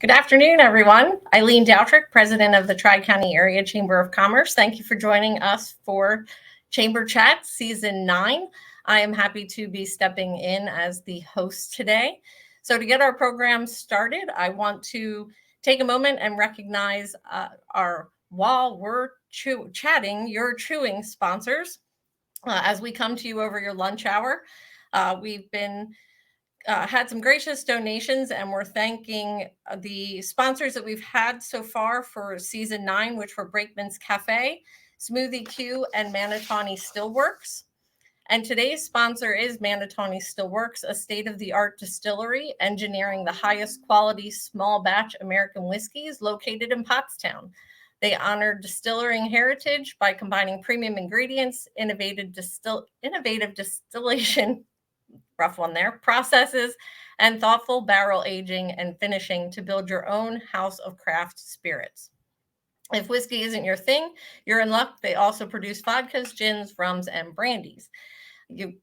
Good afternoon, everyone. Eileen Dautrich, President of the Tri-County Area Chamber of Commerce. Thank you for joining us for Chamber Chat Season 9. I am happy to be stepping in as the host today. So to get our program started, I want to take a moment and recognize while we're chatting, your chewing sponsors. As we come to you over your lunch hour, we've been had some gracious donations, and we're thanking the sponsors that we've had so far for season 9, which were Brakeman's Cafe, Smoothie Q, and Manatawny Stillworks. And today's sponsor is Manatawny Stillworks, a state-of-the-art distillery engineering the highest quality small batch American whiskeys located in Pottstown. They honor distilling heritage by combining premium ingredients, innovative distillation, rough one there, processes, and thoughtful barrel aging and finishing to build your own house of craft spirits. If whiskey isn't your thing, you're in luck. They also produce vodkas, gins, rums, and brandies. You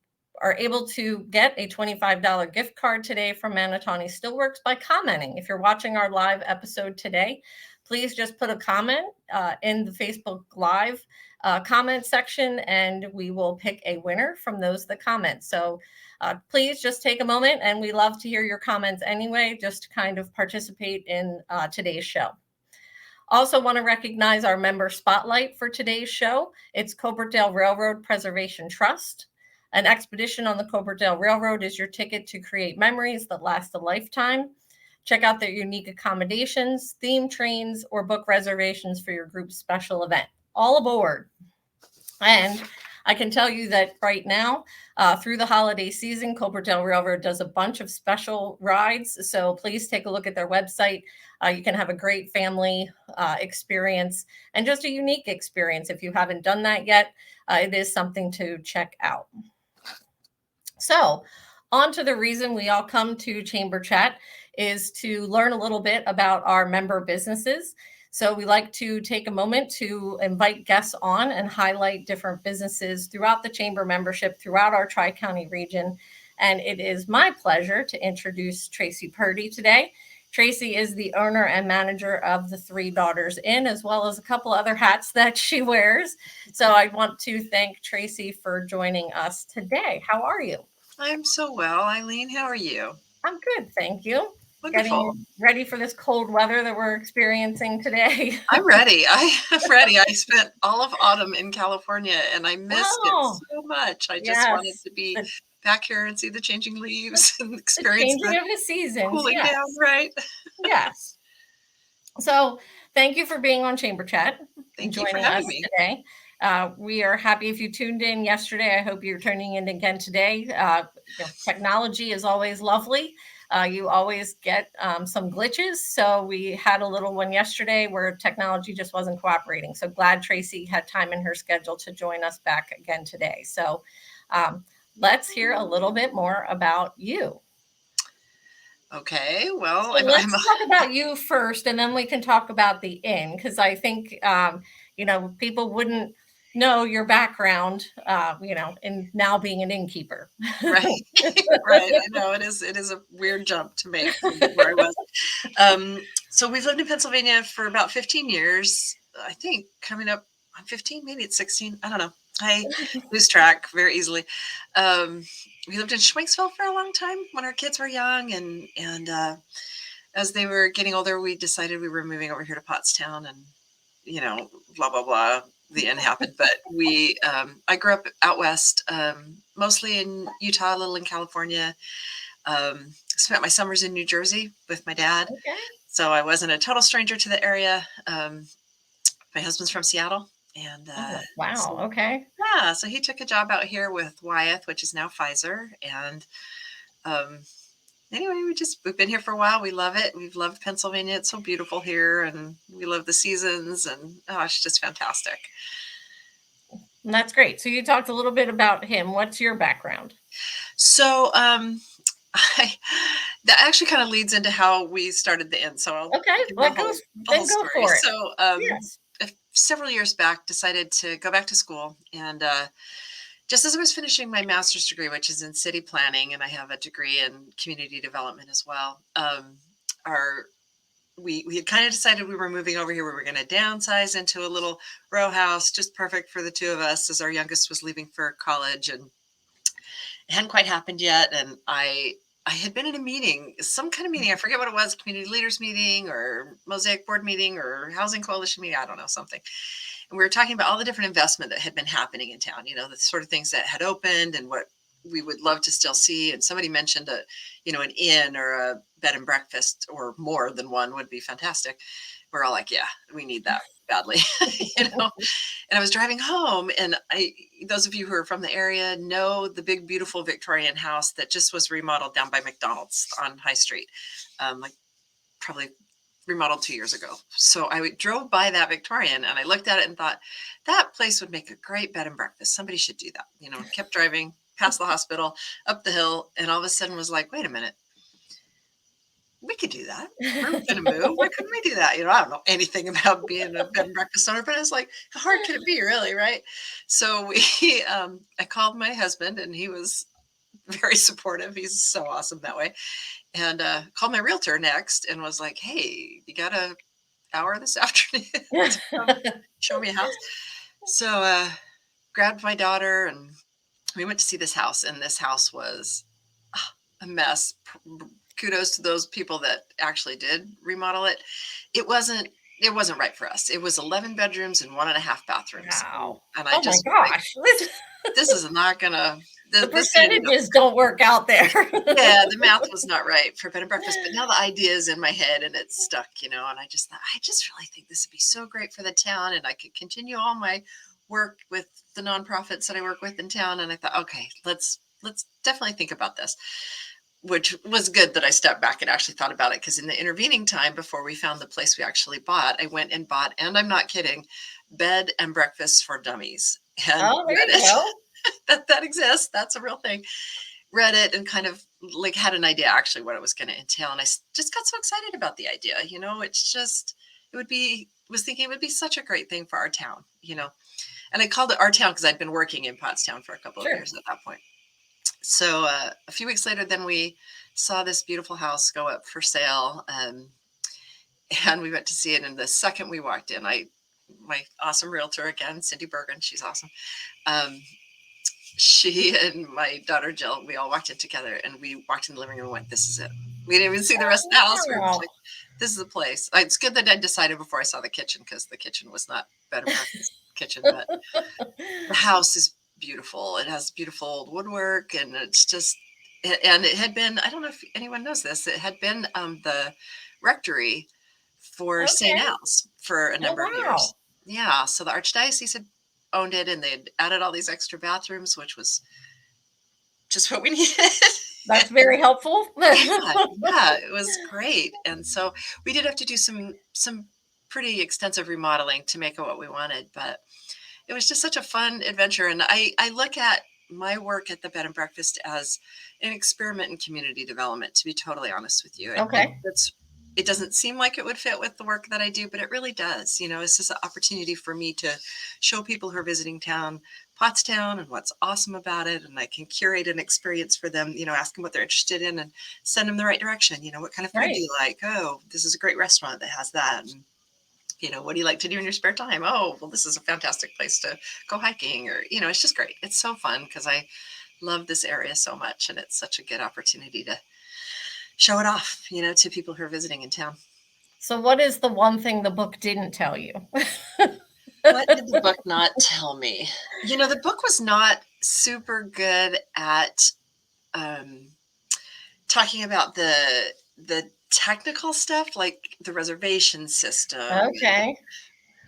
are able to get a $25 gift card today from Manatawny Stillworks by commenting. If you're watching our live episode today, please just put a comment in the Facebook Live comment section, and we will pick a winner from those that comment. So please just take a moment, and we love to hear your comments anyway, just to kind of participate in today's show. Also want to recognize our member spotlight for today's show. It's Coburnerdale Railroad Preservation Trust. An expedition on the Coburnerdale Railroad is your ticket to create memories that last a lifetime. Check out their unique accommodations, theme trains, or book reservations for your group's special event. All aboard. And I can tell you that right now, through the holiday season, Coburnerdale Railroad does a bunch of special rides. So please take a look at their website. You can have a great family experience and just a unique experience. If you haven't done that yet, it is something to check out. So on to the reason we all come to Chamber Chat is to learn a little bit about our member businesses. So we like to take a moment to invite guests on and highlight different businesses throughout the Chamber membership, throughout our Tri-County region. And it is my pleasure to introduce Tracy Purdy today. Tracy is the owner and manager of the Three Daughters Inn, as well as a couple other hats that she wears. So I want to thank Tracy for joining us today. How are you? I'm so well, Eileen. How are you? I'm good, thank you. Wonderful. Getting ready for this cold weather that we're experiencing today. I'm ready. I'm ready. I spent all of autumn in California, and I missed it so much. I just wanted to be back here and see the changing leaves and experience the changing of the seasons. Cooling down, right? Yes. So thank you for being on Chamber Chat. Thank you for having me today. We are happy if you tuned in yesterday. I hope you're tuning in again today. Technology is always lovely. You always get some glitches. So we had a little one yesterday where technology just wasn't cooperating. So glad Tracy had time in her schedule to join us back again today. So let's hear a little bit more about you. Okay, well, so let's talk about you first, and then we can talk about the inn, because I think, people wouldn't know your background, in now being an innkeeper. Right. Right. I know it is a weird jump to make from where I was. So we've lived in Pennsylvania for about 15 years. I think coming up on 15, maybe it's 16. I don't know. I lose track very easily. We lived in Schwenksville for a long time when our kids were young, and as they were getting older, we decided we were moving over here to Pottstown, and blah blah blah. The end happened, but I grew up out west, mostly in Utah, a little in California. Spent my summers in New Jersey with my dad, so I wasn't a total stranger to the area. My husband's from Seattle. And wow. Yeah, so he took a job out here with Wyeth, which is now Pfizer. And anyway, we've been here for a while. We love it. We've loved Pennsylvania. It's so beautiful here, and we love the seasons, and it's just fantastic. And that's great. So you talked a little bit about him. What's your background? So that actually kind of leads into how we started the inn. So go for it. So yes. Several years back, decided to go back to school, and just as I was finishing my master's degree, which is in city planning, and I have a degree in community development as well, our we had kind of decided we were moving over here. We were going to downsize into a little row house, just perfect for the two of us, as our youngest was leaving for college, and it hadn't quite happened yet. And I had been in a meeting, some kind of meeting. I forget what it was, community leaders meeting or Mosaic board meeting or housing coalition meeting. I don't know, something. And we were talking about all the different investment that had been happening in town, the sort of things that had opened and what we would love to still see. And somebody mentioned an inn or a bed and breakfast, or more than one would be fantastic. We're all like, yeah, we need that badly, And I was driving home, and those of you who are from the area know the big, beautiful Victorian house that just was remodeled down by McDonald's on High Street, like probably remodeled 2 years ago. So I drove by that Victorian, and I looked at it and thought, that place would make a great bed and breakfast. Somebody should do that. Kept driving past the hospital, up the hill, and all of a sudden was like, wait a minute, we could do that. We're going to move. Why couldn't we do that? I don't know anything about being a bed and breakfast owner, but I was like, how hard can it be, really? Right. So I called my husband, and he was very supportive. He's so awesome that way. And called my realtor next and was like, hey, you got an hour this afternoon to come show me a house? So grabbed my daughter, and we went to see this house, and this house was a mess. Kudos to those people that actually did remodel it. It wasn't right for us. It was 11 bedrooms and 1.5 bathrooms. Wow. And I just, my gosh. This is not gonna, the percentages don't work out there. Yeah, the math was not right for bed and breakfast, but now the idea is in my head and it's stuck, and I just thought, I just really think this would be so great for the town, and I could continue all my work with the nonprofits that I work with in town. And I thought, okay, let's definitely think about this, which was good that I stepped back and actually thought about it, because in the intervening time before we found the place we actually bought, I went and bought, and I'm not kidding, bed and breakfast for dummies. And there you go. that exists. That's a real thing. Read it and kind of like had an idea actually what it was going to entail. And I just got so excited about the idea. It's just, was thinking it would be such a great thing for our town, and I called it our town because I'd been working in Pottstown for a couple of years at that point. So a few weeks later, then we saw this beautiful house go up for sale, and we went to see it. And the second we walked in, my awesome realtor again, Cindy Bergen, she's awesome. She and my daughter Jill, we all walked in together, and we walked in the living room and went, this is it. We didn't even see the rest of the house. We were like, this is the place. It's good that I decided before I saw the kitchen, because the kitchen was not bed and breakfast kitchen, but the house is beautiful. It has beautiful old woodwork, and it's just, and it had been, I don't know if anyone knows this, it had been the rectory for St. Al's for a number of years. Yeah. So the Archdiocese had owned it, and they had added all these extra bathrooms, which was just what we needed. That's very helpful. Yeah, it was great. And so we did have to do some pretty extensive remodeling to make it what we wanted, but it was just such a fun adventure. And I look at my work at the bed and breakfast as an experiment in community development, to be totally honest with you. Okay. It doesn't seem like it would fit with the work that I do, but it really does. It's just an opportunity for me to show people who are visiting Pottstown and what's awesome about it. And I can curate an experience for them, ask them what they're interested in and send them the right direction. What kind of food do you like? Oh, this is a great restaurant that has that. And, what do you like to do in your spare time? Oh, well, this is a fantastic place to go hiking, or, it's just great. It's so fun because I love this area so much, and it's such a good opportunity to show it off, to people who are visiting in town. So what is the one thing the book didn't tell you? What did the book not tell me? The book was not super good at talking about the technical stuff, like the reservation system. Okay.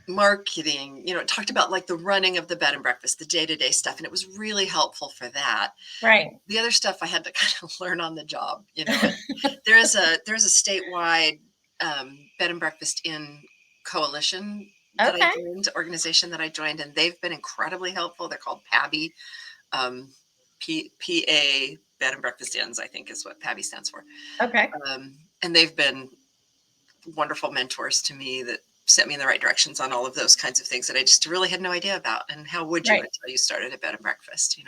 Marketing, it talked about like the running of the bed and breakfast, the day-to-day stuff. And it was really helpful for that. Right. The other stuff I had to kind of learn on the job, There's a statewide bed and breakfast inn coalition that I joined, organization that I joined, and they've been incredibly helpful. They're called PABI, PA Bed and Breakfast Inns, I think is what PABI stands for. Okay. And they've been wonderful mentors to me that set me in the right directions on all of those kinds of things that I just really had no idea about. And how would you until you started a bed and breakfast,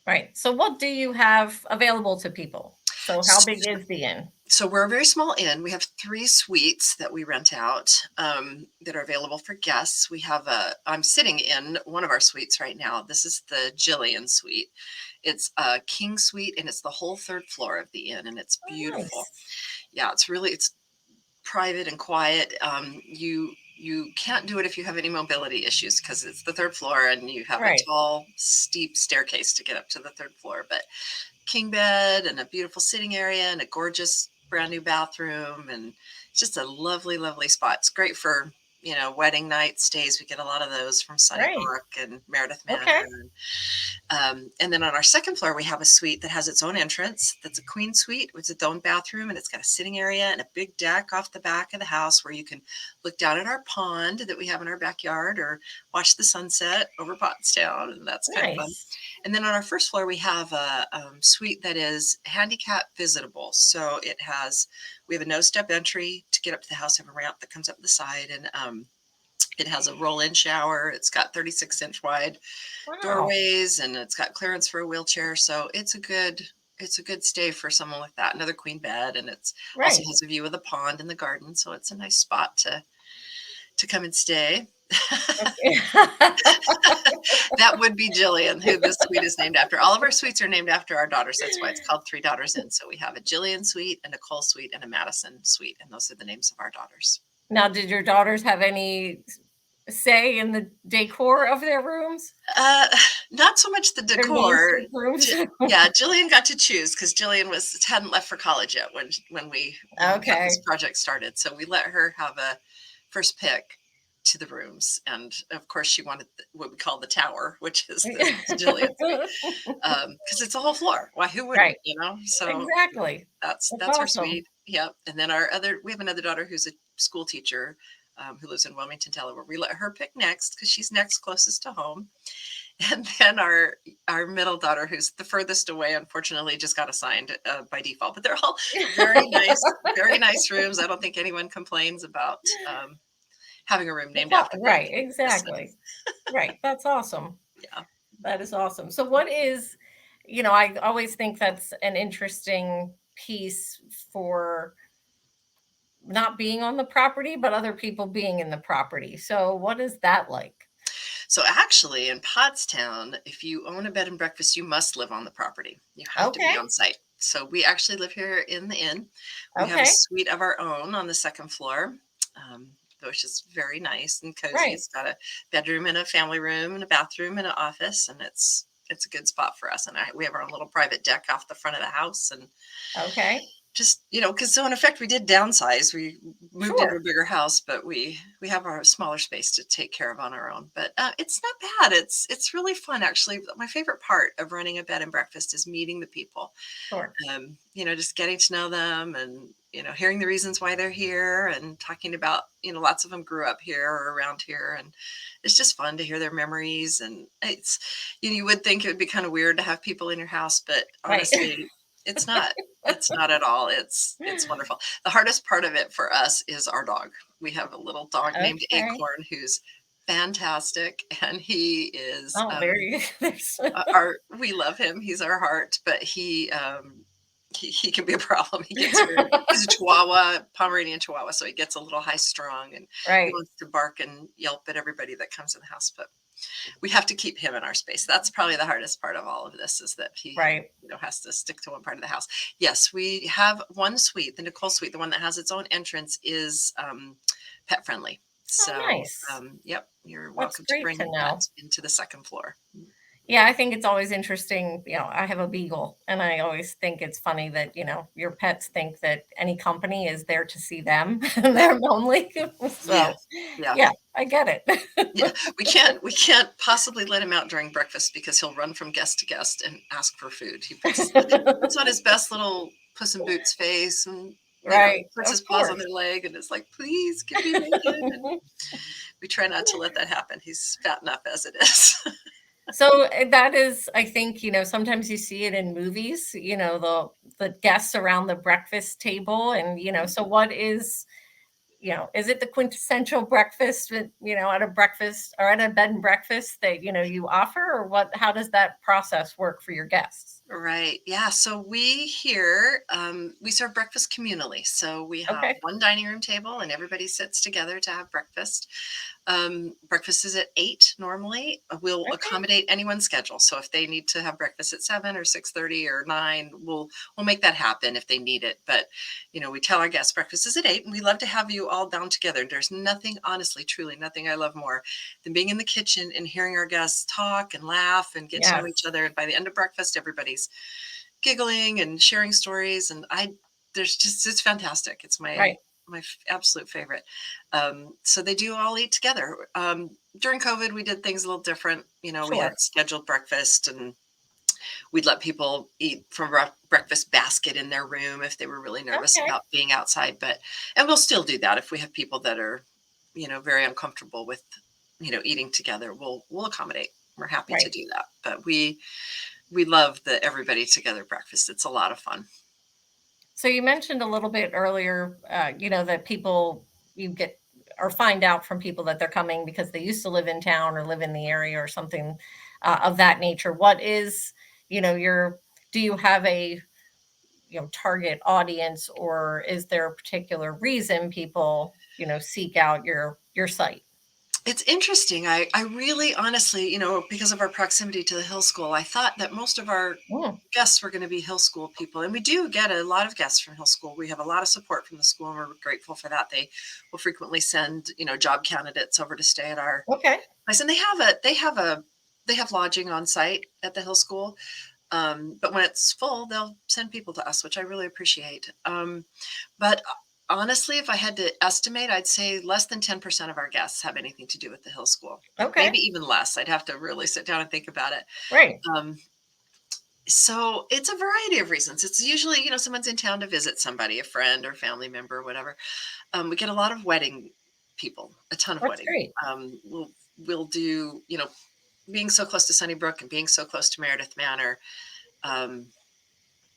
Right. So what do you have available to people? So how big is the inn? So we're a very small inn. We have 3 suites that we rent out that are available for guests. I'm sitting in one of our suites right now. This is the Jillian suite. It's a king suite and it's the whole 3rd floor of the inn and it's Oh, beautiful. nice. Yeah, it's private and quiet. You can't do it if you have any mobility issues because it's the 3rd floor and you have a Right. tall, steep staircase to get up to the 3rd floor. But king bed and a beautiful sitting area and a gorgeous brand new bathroom and it's just a lovely, lovely spot. It's great for wedding night stays. We get a lot of those from Right. Sunnybrook and Meredith Manor. Okay. And then on our 2nd floor, we have a suite that has its own entrance. That's a queen suite with its own bathroom, and it's got a sitting area and a big deck off the back of the house where you can look down at our pond that we have in our backyard or watch the sunset over Pottstown, and that's kind of fun. Nice. And then on our 1st floor, we have a suite that is handicap visitable. So we have a no-step entry to get up to the house, have a ramp that comes up the side, and it has a roll-in shower. It's got 36-inch wide Wow. doorways and it's got clearance for a wheelchair. So it's a good stay for someone like that. Another queen bed and it's also Right. has a view of the pond and the garden. So it's a nice spot to come and stay. Okay. That would be Jillian, who this suite is named after. All of our suites are named after our daughters. That's why it's called 3 Daughters Inn. So we have a Jillian suite, a Nicole suite, and a Madison suite. And those are the names of our daughters. Now, did your daughters have any say in the decor of their rooms? Not so much the Their decor. namesake rooms? Yeah, Jillian got to choose because Jillian hadn't left for college yet when we got Okay. this project started. So we let her have a first pick to the rooms, and of course she wanted what we call the tower, which is the Jillian because it's a whole floor. Why? Who wouldn't? Right. So Exactly. that's her awesome. suite. Yep. And then we have another daughter who's a school teacher who lives in Wilmington, Delaware. We let her pick next because she's next closest to home. And then our middle daughter, who's the furthest away, unfortunately, just got assigned by default. But they're all very nice rooms. I don't think anyone complains about having a room named after them. Right. Exactly. Right. That's awesome. Yeah. That is awesome. So what is, I always think that's an interesting piece for not being on the property, but other people being in the property. So what is that like? So actually in Pottstown, if you own a bed and breakfast, you must live on the property. You have to be Okay. on site. So we actually live here in the inn. We have a Okay. suite of our own on the 2nd floor, which is very nice and cozy. Right. It's got a bedroom and a family room and a bathroom and an office, and it's a good spot for us. And we have our own little private deck off the front of the house, and Okay. just because so in effect we did downsize. We moved into Sure. a bigger house, but we have our smaller space to take care of on our own. But it's not bad. It's really fun actually. My favorite part of running a bed and breakfast is meeting the people. Sure. Just getting to know them and hearing the reasons why they're here and talking about lots of them grew up here or around here, and it's just fun to hear their memories. And it's you would think it would be kind of weird to have people in your house, but Right. honestly it's not. It's not at all. It's wonderful. The hardest part of it for us is our dog. We have a little dog named Okay. Acorn who's fantastic, and he is Oh, very. we love him. He's our heart, but he can be a problem. He's a Chihuahua, Pomeranian Chihuahua, so he gets a little high strung and Right. he wants to bark and yelp at everybody that comes in the house. But we have to keep him in our space. That's probably the hardest part of all of this is that he Right. has to stick to one part of the house. Yes, we have one suite, the Nicole suite, the one that has its own entrance is pet friendly. So, nice. Yep, you're welcome to great bring to your know. pet into the 2nd floor. Yeah, I think it's always interesting. I have a beagle, and I always think it's funny that, your pets think that any company is there to see them and they're lonely. So, yeah, I get it. Yeah, we can't possibly let him out during breakfast because he'll run from guest to guest and ask for food. He puts on his best little Puss in Boots face and Right. puts his paws on their leg and is like, please give me bacon. And we try not to let that happen. He's fat enough as it is. So that is, I think, sometimes you see it in movies, the guests around the breakfast table. And, so what is it the quintessential breakfast, at a breakfast or at a bed and breakfast that, you offer, or how does that process work for your guests? Right. Yeah. So we here, we serve breakfast communally. So we have Okay. one dining room table and everybody sits together to have breakfast. Breakfast is at 8 normally. We'll Okay. accommodate anyone's schedule. So if they need to have breakfast at 7 or 6:30 or 9, we'll make that happen if they need it. But we tell our guests breakfast is at 8, and we love to have you all down together. There's nothing, honestly, truly nothing I love more than being in the kitchen and hearing our guests talk and laugh and get to know each Yes. other. And by the end of breakfast, everybody's giggling and sharing stories. And it's fantastic. It's Right. my absolute favorite. So they do all eat together. During COVID, we did things a little different. We Sure. had scheduled breakfast, and we'd let people eat from breakfast basket in their room if they were really nervous Okay. about being outside. And we'll still do that if we have people that are, very uncomfortable with, eating together. We'll accommodate. We're happy to Right. do that. But we love the everybody together breakfast. It's a lot of fun. So you mentioned a little bit earlier, that people you get or find out from people that they're coming because they used to live in town or live in the area or something of that nature. What is, your, do you have a, target audience, or is there a particular reason people, seek out your site? It's interesting. I really honestly, because of our proximity to the Hill School, I thought that most of our Mm, guests were going to be Hill School people. And we do get a lot of guests from Hill School. We have a lot of support from the school, and we're grateful for that. They will frequently send, job candidates over to stay at our okay. place. And they have lodging on site at the Hill School. But when it's full, they'll send people to us, which I really appreciate. But honestly, if I had to estimate, I'd say less than 10% of our guests have anything to do with the Hill School. Okay. Maybe even less. I'd have to really sit down and think about it. Right. Um, so it's a variety of reasons. It's usually, someone's in town to visit somebody, a friend or family member or whatever. We get a lot of wedding people, a ton of That's wedding. great. We'll do, being so close to Sunnybrook and being so close to Meredith Manor. Um,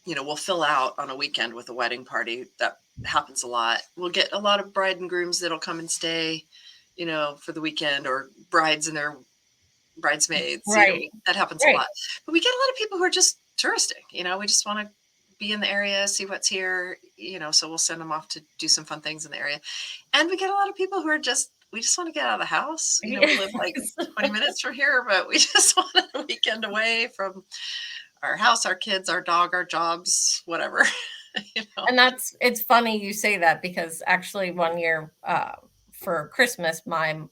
we'll fill out on a weekend with a wedding party. That happens a lot. We'll get a lot of bride and grooms that'll come and stay, for the weekend, or brides and their bridesmaids. Right. That happens a Right. lot. But we get a lot of people who are just touristing. We just want to be in the area, see what's here. So we'll send them off to do some fun things in the area. And we get a lot of people who are we just want to get out of the house. We live like Yes. 20 minutes from here, but we just want a weekend away from our house, our kids, our dog, our jobs, whatever. you know. And it's funny you say that, because actually one year for Christmas, we live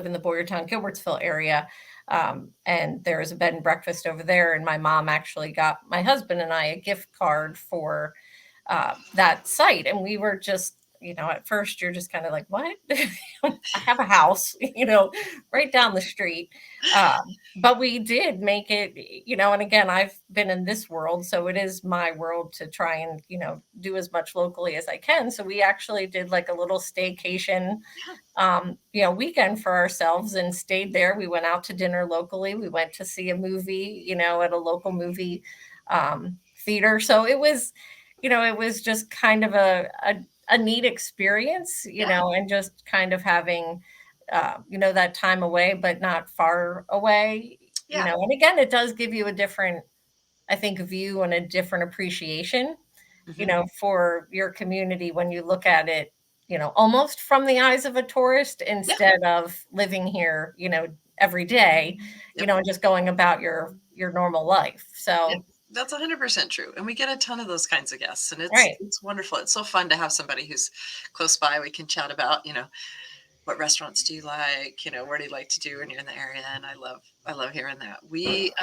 in the Boyertown Gilbertsville area, and there is a bed and breakfast over there, and my mom actually got my husband and I a gift card for that site, and we were just, at first you're just kind of like, what? I have a house, right down the street. But we did make it, and again, I've been in this world, so it is my world to try and, do as much locally as I can. So we actually did like a little staycation, Yeah. weekend for ourselves and stayed there. We went out to dinner locally. We went to see a movie, at a local movie theater. So it was just kind of a neat experience, Yeah. and just kind of having, that time away, but not far away, Yeah. and again, it does give you a different, I think, view and a different appreciation, Hmm. for your community when you look at it, almost from the eyes of a tourist Yeah. instead of living here, every day, Yep. and just going about your normal life. Yep. So, That's 100% true. And we get a ton of those kinds of guests, and it's right. it's wonderful. It's so fun to have somebody who's close by. We can chat about, what restaurants do you like, where do you like to do when you're in the area? And I love hearing that. We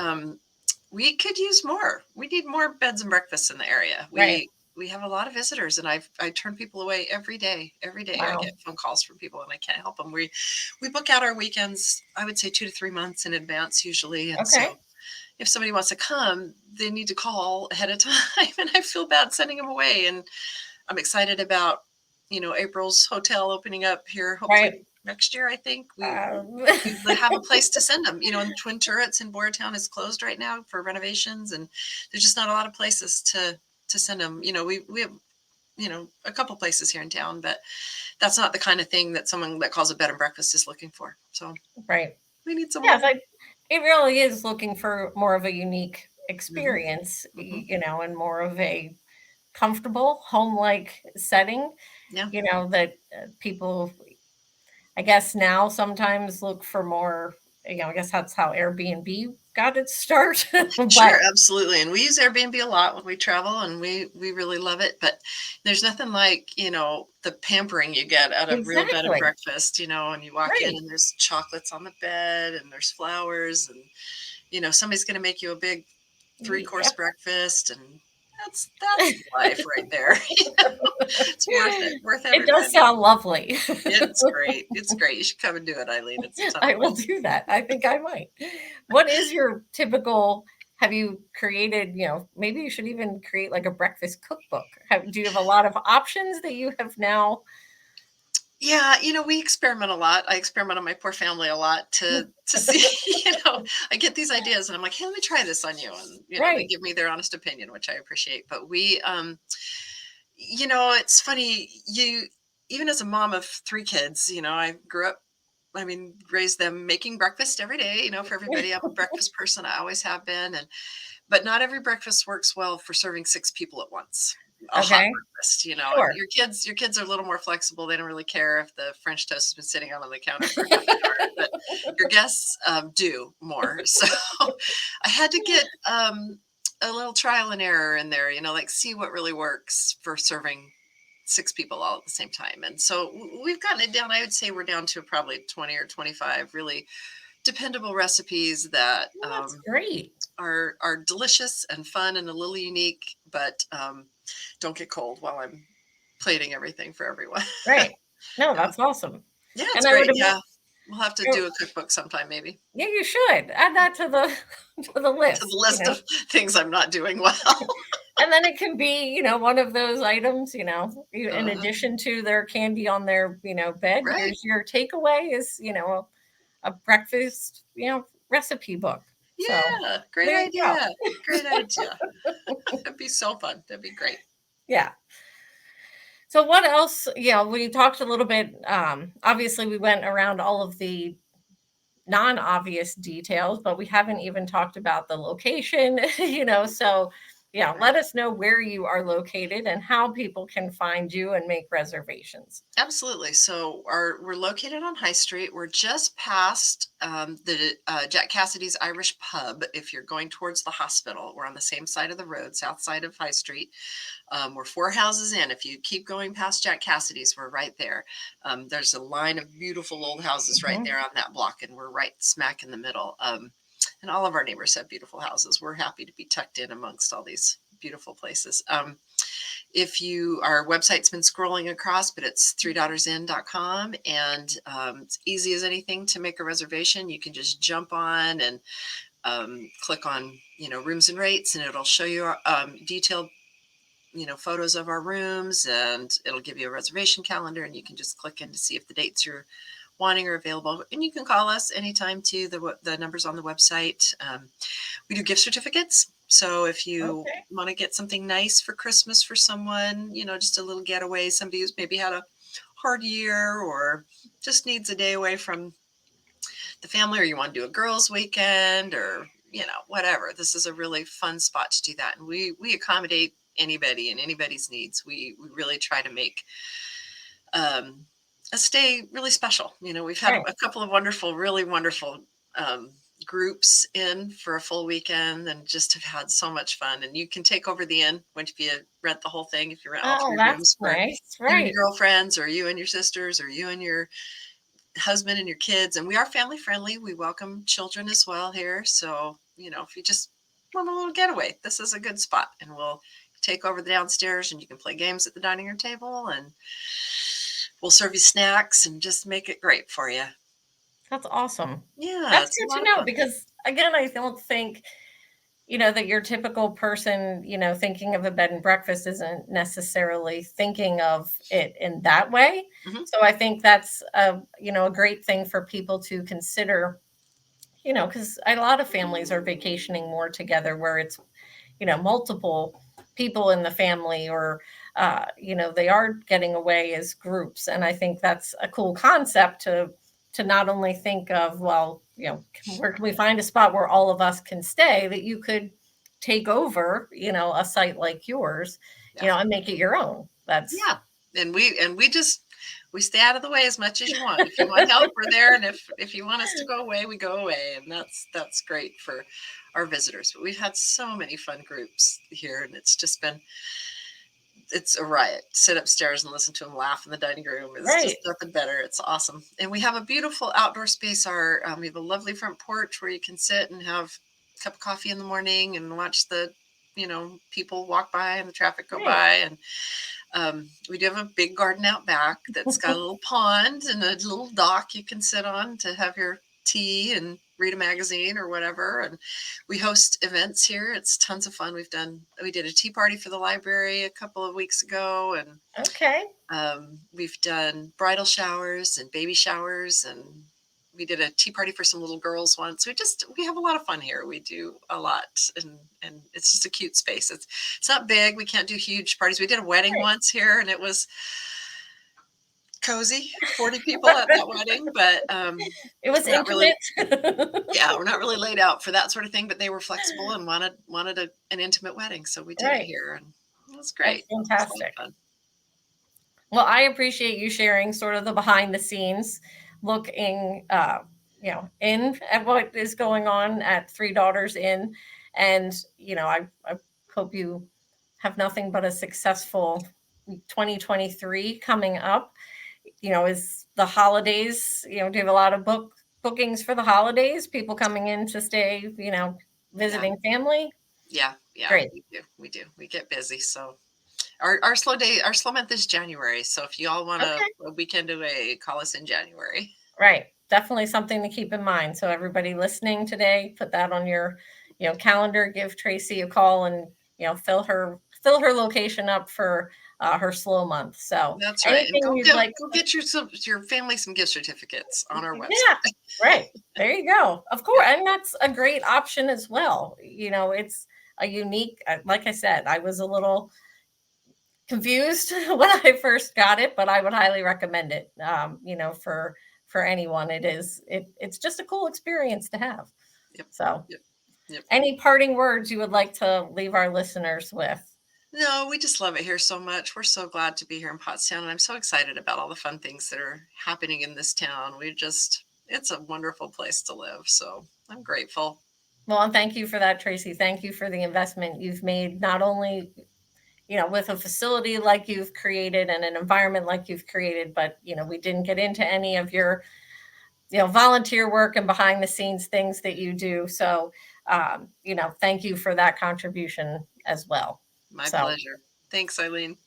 could use more. We need more beds and breakfasts in the area. Right. We have a lot of visitors, and I turn people away every day. Every day I Wow. get phone calls from people, and I can't help them. We book out our weekends, I would say 2 to 3 months in advance usually. And so Okay. if somebody wants to come, they need to call ahead of time, and I feel bad sending them away. And I'm excited about, April's hotel opening up here, hopefully Right. next year. I think Um, we have a place to send them. And Twin Turrets in Boyertown is closed right now for renovations, and there's just not a lot of places to send them. We have, a couple places here in town, but that's not the kind of thing that someone that calls a bed and breakfast is looking for. So right. we need some Yeah, more. like it really is looking for more of a unique experience, Mhm. in more of a comfortable home-like setting, Yeah. that people, I guess now sometimes look for more, I guess that's how Airbnb got its start. Sure, But absolutely, and we use Airbnb a lot when we travel, and we really love it, but there's nothing like, the pampering you get at a real bed and exactly, breakfast, and you walk in right. and there's chocolates on the bed and there's flowers and, somebody's gonna make you a big three-course Yep. breakfast, and that's life right there. It's worth it, worth It every does penny. sound lovely. It's great, it's great. You should come and do it, Eileen. It's a ton of I will fun. do that. I think I might. What is your typical, have you created, maybe you should even create like a breakfast cookbook. Do you have a lot of options that you have now? Yeah, we experiment a lot. I experiment on my poor family a lot to see, I get these ideas and I'm like, "Hey, let me try this on you." And, they Right. give me their honest opinion, which I appreciate. But it's funny, even as a mom of three kids, I grew up, I mean, raised them making breakfast every day, for everybody. I'm a breakfast person. I always have been. But not every breakfast works well for serving six people at once. A hot Okay. breakfast, Sure. your kids are a little more flexible. They don't really care if the French toast has been sitting out on the counter for half an hour, but your guests do more. So I had to get a little trial and error in there, like see what really works for serving six people all at the same time. And so we've gotten it down. I would say we're down to probably 20 or 25 really dependable recipes that Well, that's great. are delicious and fun and a little unique, but don't get cold while I'm plating everything for everyone. Right. No, Yeah, that's awesome. yeah, it's And I would great. admit, Yeah, we'll have to do a cookbook sometime, maybe yeah, you should add that to the to the to the list, list of things I'm not doing well. And then it can be, one of those items, in uh addition to their candy on their, bed, Right? here's your takeaway is, a breakfast, recipe book. So Yeah, great there you go. idea. Great idea. That'd be so fun. That'd be great. Yeah. So what else? We talked a little bit. Obviously, we went around all of the non-obvious details, but we haven't even talked about the location, So, yeah, Right. let us know where you are located and how people can find you and make reservations. Absolutely. So we're located on High Street. We're just past the Jack Cassidy's Irish Pub. If you're going towards the hospital, we're on the same side of the road, south side of High Street. We're four houses in. If you keep going past Jack Cassidy's, we're right there. There's a line of beautiful old houses right Mhm. there on that block, and we're right smack in the middle. And all of our neighbors have beautiful houses. We're happy to be tucked in amongst all these beautiful places. If our website's been scrolling across, but it's threedaughtersin.com, and it's easy as anything to make a reservation. You can just jump on and click on rooms and rates, and it'll show you detailed photos of our rooms, and it'll give you a reservation calendar, and you can just click in to see if the dates you're wanting are available. And you can call us anytime to the numbers on the website. We do gift certificates. So if you Okay. want to get something nice for Christmas for someone, just a little getaway, somebody who's maybe had a hard year or just needs a day away from the family, or you want to do a girls' weekend, or whatever. This is a really fun spot to do that, and we accommodate anybody and anybody's needs. We really try to make um, a stay really special. We've had Right. a couple of wonderful, really wonderful um, groups in for a full weekend, and just have had so much fun. And you can take over the inn if you rent the whole thing, if you rent all Oh, three that's rooms for nice. you and Right. your girlfriends, or you and your sisters, or you and your husband and your kids. And we are family friendly. We welcome children as well here. So, if you just want a little getaway, this is a good spot. And we'll take over the downstairs, and you can play games at the dining room table, and we'll serve you snacks and just make it great for you. That's awesome. Yeah, That's it's a good lot to of know fun. because, again, I don't think, that your typical person, thinking of a bed and breakfast isn't necessarily thinking of it in that way. Hmm. So I think that's a great thing for people to consider, because a lot of families are vacationing more together where it's, multiple people in the family, or they are getting away as groups. And I think that's a cool concept to not only think of, well, where can we find a spot where all of us can stay, that you could take over, a site like yours, and make it your own. That's And we stay out of the way as much as you want. If you want help, we're there, and if you want us to go away, we go away, and that's great for our visitors. But we've had so many fun groups here, and it's a riot. Sit upstairs and listen to them laugh in the dining room is just nothing better. It's awesome. And we have a beautiful outdoor space. We have a lovely front porch where you can sit and have a cup of coffee in the morning and watch the people walk by and the traffic go by. And we do have a big garden out back that's got a little pond and a little dock you can sit on to have your tea and read a magazine or whatever. And we host events here. It's tons of fun. We did a tea party for the library a couple of weeks ago, and we've done bridal showers and baby showers, and we did a tea party for some little girls once. We have a lot of fun here. We do a lot, and it's just a cute space. It's not big. We can't do huge parties. We did a wedding once here, and it was cozy, 40 people at that wedding, but it was intimate. We're not really laid out for that sort of thing, but they were flexible and wanted an intimate wedding, so we did it here, and it was great. That's fantastic. Well, I appreciate you sharing sort of the behind the scenes, looking in at what is going on at Three Daughters Inn, and I hope you have nothing but a successful 2023 coming up. Is the holidays, do you have a lot of bookings for the holidays? People coming in to stay, visiting family? Yeah. Great. We do. We get busy. So our slow month is January. So if you all want a weekend away, call us in January. Right. Definitely something to keep in mind. So everybody listening today, put that on your, calendar, give Tracy a call, and, fill her location up for her slow month. So that's right. And go get your family some gift certificates on our website. Yeah, right. There you go. Of course. And that's a great option as well. It's a unique, like I said, I was a little confused when I first got it, but I would highly recommend it. For anyone, it's just a cool experience to have. So any parting words you would like to leave our listeners with? No, we just love it here so much. We're so glad to be here in Pottstown, and I'm so excited about all the fun things that are happening in this town. It's a wonderful place to live. So I'm grateful. Well, and thank you for that, Tracy. Thank you for the investment you've made, not only, with a facility like you've created and an environment like you've created, but, we didn't get into any of your, volunteer work and behind the scenes things that you do. So, thank you for that contribution as well. My pleasure. Thanks, Eileen.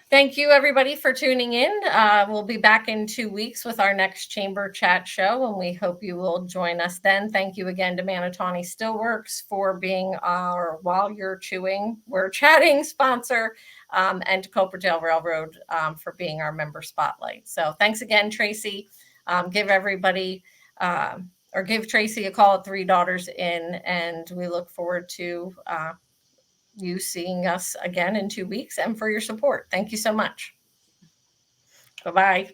Thank you, everybody, for tuning in. We'll be back in 2 weeks with our next Chamber Chat show, and we hope you will join us then. Thank you again to Manitani Stillworks for being our While You're Chewing, We're Chatting sponsor, and to Coppertail Railroad for being our member spotlight. So thanks again, Tracy. Give everybody or give Tracy a call at Three Daughters Inn, and we look forward to you seeing us again in 2 weeks and for your support. Thank you so much. Bye-bye.